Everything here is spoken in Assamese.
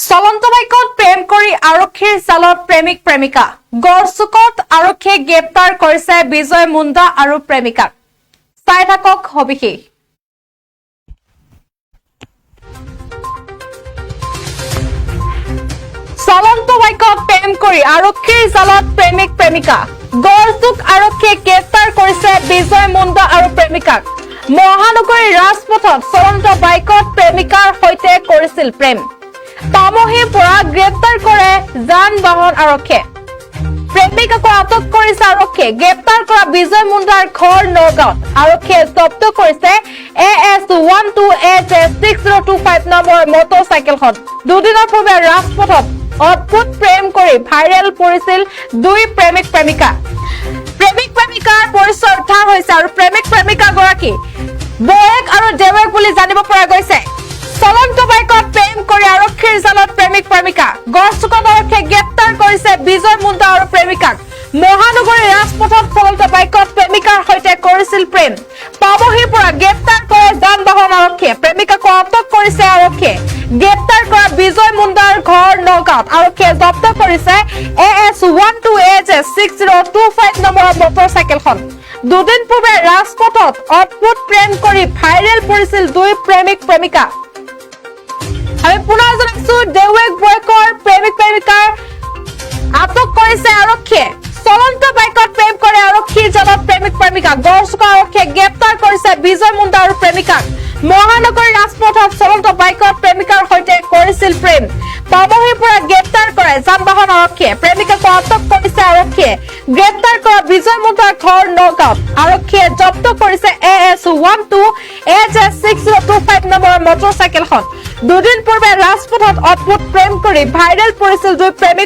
চলন্ত বাইকত প্ৰেম কৰি আৰক্ষীৰ জালত প্ৰেমিক প্ৰেমিকা গড়চুকত আৰক্ষীয়ে গ্ৰেপ্তাৰ কৰিছে বিজয় মুণ্ডা আৰু প্ৰেমিকাক চাই থাকক সবিশেষ চলন্ত বাইকত প্ৰেম কৰি আৰক্ষীৰ জালত প্ৰেমিক প্ৰেমিকা গড়চুক আৰক্ষীয়ে গ্ৰেপ্তাৰ কৰিছে বিজয় মুণ্ডা আৰু প্ৰেমিকাক মহানগৰীৰ ৰাজপথত চলন্ত বাইকত প্ৰেমিকাৰ সৈতে কৰিছিল প্ৰেম পামহিৰ পৰা গ্ৰেপ্তাৰ কৰে যান বাহন আৰক্ষীয়ে প্ৰেমিকাক আটক কৰিছে আৰক্ষীয়ে গ্ৰেপ্তাৰ কৰা বিজয় মুণ্ডাৰ ঘৰ নগাঁৱত আৰক্ষীয়ে জব্দ কৰিছে AS12AJ6025 নম্বৰ মটৰচাইকেলখন দুদিনৰ পূৰ্বে ৰাজপথত অদ্ভুত প্ৰেম কৰি ভাইৰেল পৰিছিল দুই প্ৰেমিক প্ৰেমিকাৰ পৰিচয় উদ্ধাৰ হৈছে আৰু প্ৰেমিক প্ৰেমিকা গৰাকী বয়েক আৰু দেৱেক বুলি জানিব পৰা গৈছে চলন্ত বাইকত প্ৰেম কৰি আৰক্ষীৰ জালত প্ৰেমিক প্ৰেমিকা গড়চুকত আৰক্ষীয়ে গ্ৰেপ্তাৰ কৰিছে বিজয় মুণ্ডা আৰু প্ৰেমিকাক মহানগৰীৰ ৰাজপথত চলন্ত বাইকত প্ৰেমিকাৰ সৈতে কৰিছিল প্ৰেম পামহিৰ পৰা গ্ৰেপ্তাৰ কৰে যান বাহন আৰক্ষীয়ে প্ৰেমিকাক আটক কৰিছে আৰক্ষীয়ে গ্ৰেপ্তাৰ কৰা বিজয় মুণ্ডাৰ ঘৰ নগাঁৱত আৰক্ষীয়ে জব্দ কৰিছে AS12AJ6025 নম্বৰৰ মটৰচাইকেলখন দুদিন পূৰ্বে ৰাজপথত অদ্ভুত প্ৰেম কৰি ভাইৰেল পৰিছিল দুই প্ৰেমিক প্ৰেমিকা আমি পুনৰ জনাইছো দেৱেক বয়েকৰ প্ৰেমিক প্ৰেমিকাৰ আটক কৰিছে আৰক্ষীয়ে চলন্ত বাইকত প্ৰেম কৰে আৰক্ষীৰ জালত প্ৰেমিক প্ৰেমিকা গড়চুক আৰক্ষীয়ে গ্ৰেপ্তাৰ কৰিছে বিজয় মুণ্ডা আৰু প্ৰেমিকাক মহানগৰীৰ ৰাজপথত চলন্ত বাইকত প্ৰেমিকাৰ সৈতে কৰিছিল প্ৰেম পামহিৰ পৰা গ্ৰেপ্তাৰ কৰে যান বাহন আৰক্ষীয়ে প্ৰেমিকাক আটক কৰিছে আৰক্ষীয়ে গ্ৰেপ্তাৰ কৰা বিজয় মুণ্ডাৰ ঘৰ নগাঁৱত আৰক্ষীয়ে জব্দ কৰিছে AS12AJ6025 নম্বৰৰ মটৰচাইকেলখন দুদিন পূৰ্বে ৰাজপথত অদ্ভুত প্ৰেম কৰি ভাইৰেল পৰিছিল দুই প্ৰেমিক